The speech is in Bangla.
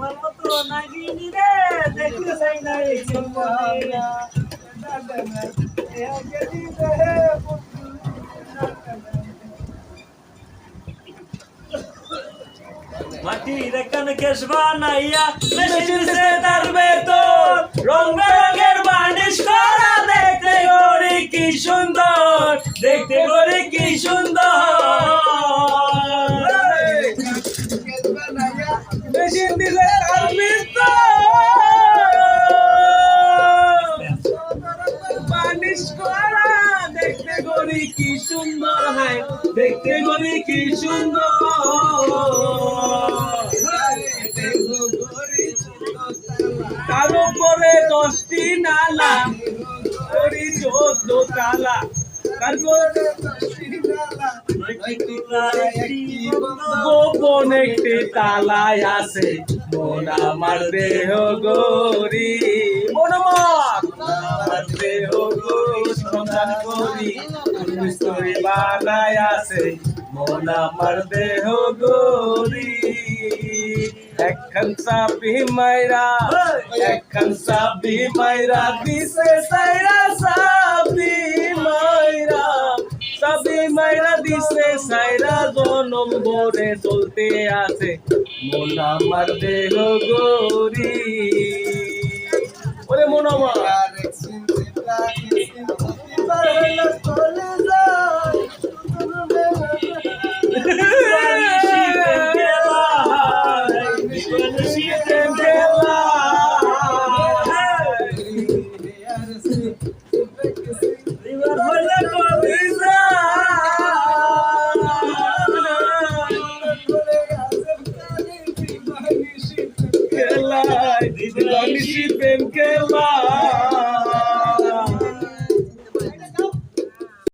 তোমার মতো নাগিনী রে দেখতে চাই না এই জীবনে মাটির কান কেশ বানাইয়া মেশিন সে তার বেতন রং বেরঙের বানিশ করা দেখতে গড়ি কি সুন্দর দেখতে গড়ি কি সুন্দর মেশিন দিলে তার বেতন বানিশ করা দেখতে গড়ি কি সুন্দর হয় দেখতে গড়ি কি সুন্দর তার উপরে 10টি নালা করি 14 তালা গোপন একটি তালায় আছে মন আমার দেহ গরি মন আমার দেহ সন্ধান করি মিস্ত্রি বানায় আছে মন আমার দেহ গরি একখান চাবি মাইরা দিছে সাইরা চাবি মাইরা দিছে সাইরা জনম ভরে চলতে আছে মন আমার দেহ গরি ওরে মন আমার প্রেম খেলা